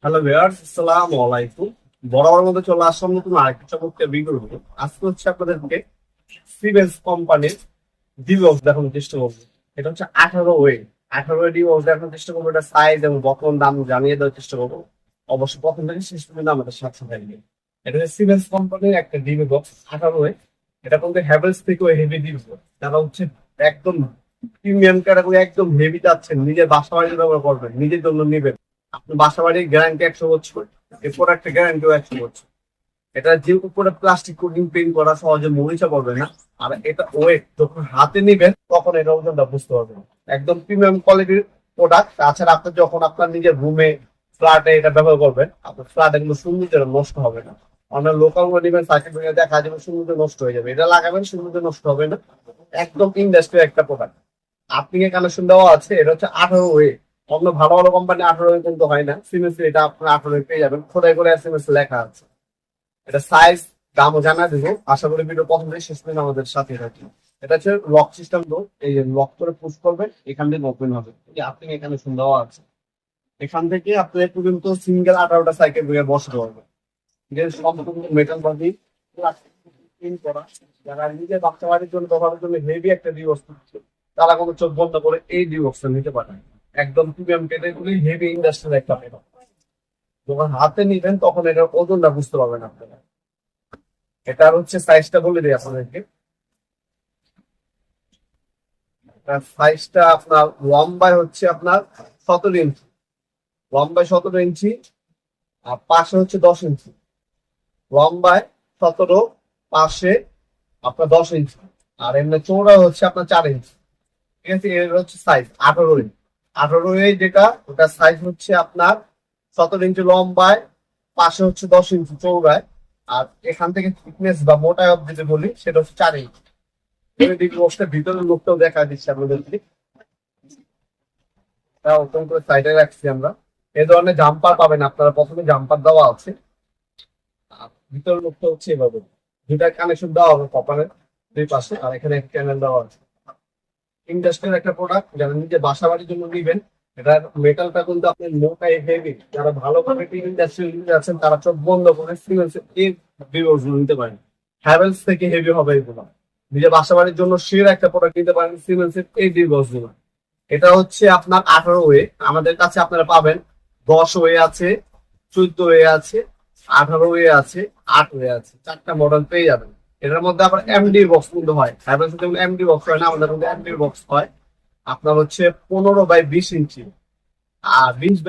Hello viewers, আসসালামু আলাইকুম। বরাবর মধ্যে চলে আসলাম নতুন আরেকটা চমৎকার ভিডিও নিয়ে। আজকে হচ্ছে আপনাদেরকে সিমেন্স কোম্পানির ডিবক্স দেখানোর চেষ্টা করবো। এটা হচ্ছে 18 ওয়ে 18 ওয়ে ডিবক্স দেখানোর চেষ্টা করবো। এটা সাইজ এবং বর্তমান দাম জানিয়ে দেওয়ার চেষ্টা করবো। অবশ্যই প্রথম থেকে শেষ পর্যন্ত আমাদের সাথে থাকবে। এটা হচ্ছে সিমেন্স কোম্পানির একটা ডিবি বক্স 18 ওয়ে। এটা কিন্তু হ্যাভেলস থেকেও হেভি ডিবি বক্স। তারা হচ্ছে একদম প্রিমিয়াম ক্যাটাগরি, একদম হেভি চাচ্ছেন, নিজের বাসা বাড়িতে ব্যবহার করবেন, নিজের জন্য নিবেন। আপনার বাসা বাড়ির গ্যারান্টি 100 বছর, এই প্রোডাক্টের গ্যারান্টিও 100 বছর। এটা যে উপরে প্লাস্টিক কোটিং পেইন্ট করা, সহজে মরিচা পড়বে না। আর এটা ওয়েট যখন হাতে নিবেন তখন এটা ওজনটা বুঝতে পারবেন। একদম প্রিমিয়াম কোয়ালিটির প্রোডাক্ট। তাছাড়া আপনি যখন আপনার নিজের রুমে, ফ্ল্যাটে এটা ব্যবহার করবেন, আপনার ফ্ল্যাটে কিন্তু সৌন্দর্য নষ্ট হবে না। আমরা লোকাল নিবেন, সার্কিট দেখা যাবে সৌন্দর্য নষ্ট হয়ে যাবে। এটা লাগাবেন, সৌন্দর্য নষ্ট হবে না। একদম ইন্ডাস্ট্রি একটা প্রোডাক্ট। আপনি কানেকশন দেওয়া আছে। এটা হচ্ছে 18 ওয়ে। অন্য ভালো ভালো কোম্পানি 18 ওয়ে কিন্তু হয় না। সিমেন্স এটা আপনার 18 ওয়ে পেয়ে যাবেন, খোদাই করে সিমেন্স লেখা আছে। এটা সাইজ দামও জানা দিব। আশা করি ভিডিও প্রথম থেকে শেষ পর্যন্ত আমাদের সাথে থাকি। এটা হচ্ছে লক সিস্টেম ডোর। এই যে লক করে পুশ করবেন, এখান থেকে ওপেন হবে। এই যে আপনি এখানে দেওয়া আছে। এখান থেকে আপনি পর্যন্ত সিঙ্গেল 18টা সাইকেল ব্রেকার বসাতে পারবেন। এটা সম্পূর্ণ মেটাল বডি, প্লাস্টিক করা। যারা নিজের বাচ্চা বাড়ির জন্য ব্যবহারের জন্য হেভি একটা ডিওক্স করছে, তারা কোনো চোখ বন্ধ করে এই ডিওক্সটা নিতে পারে। একদম প্রিমিয়াম ক্যাটাগরি, হেভি ইন্ডাস্ট্রিয়াল একটা মেটাল। যখন হাতে নিবেন তখন এটার ওজনটা বুঝতে পারবেন আপনারা। এটার হচ্ছে সাইজটা বলে দিই আপনাদেরকে। সাইজটা আপনার লম্বায় হচ্ছে আপনার 17 ইঞ্চি। লম্বায় 17 ইঞ্চি, আর পাশে হচ্ছে 10 ইঞ্চি। লম্বায় 17, পাশে আপনার 10 ইঞ্চি। আর এমনি চৌড়া হচ্ছে আপনার 4 ইঞ্চি। ঠিক আছে, এর হচ্ছে সাইজ 18 ইঞ্চি। 18 যেটা, ওটা সাইজ হচ্ছে আপনার 17 ইঞ্চি লম্বায়, পাশে হচ্ছে 10 ইঞ্চি চৌড়ায়। আর এখান থেকে থিকনেস বা মোটায় যদি বলি, সেটা হচ্ছে 4 ইঞ্চি। ভিতরের লোকটাও দেখা দিচ্ছে আপনাদেরকে। তা ওরকম করে সাইডে রাখছি আমরা। এই ধরনের জাম্পার পাবেন আপনারা, প্রথমে জাম্পার দেওয়া আছে। আর ভিতরের লোকটা হচ্ছে এভাবে, দুইটা কানেকশন দেওয়া হবে কপারের দুই পাশে, আর এখানে একটা চ্যানেল দেওয়া আছে। ইন্ডাস্ট্রিয়াল একটা প্রোডাক্ট, যারা নিজে বাসা বাড়ির জন্য নিবেন। এটা মেটালটা কিন্তু আপনি মোটাই হেভি। যারা ভালো কোয়ালিটি ইন্ডাস্ট্রিয়াল আছেন, তারা চোখ বন্ধ করে সিমেন্সের এই ভিউজ নিতে পারেন। হ্যাভেলস থেকে হেভি হবে এগুলো। নিজে বাসা বাড়ির জন্য সেরা একটা প্রোডাক্ট নিতে পারেন সিমেন্সের এই ভিউজ গুলো। এটা হচ্ছে আপনার 18 ওয়ে। আমাদের কাছে আপনারা পাবেন 10 ওয়ে আছে, 14 ওয়ে আছে, 18 ওয়ে আছে, 8 ওয়ে আছে। চারটা মডেল পেয়ে যাবেন। এটার মধ্যে আবার এমডি বক্স কিন্তু হয়। হ্যাভেলস এমডি বক্স হয় না, আমাদের মধ্যে এমডি বক্স হয়। আপনার হচ্ছে 15 বাই 20 ইঞ্চি, আর 20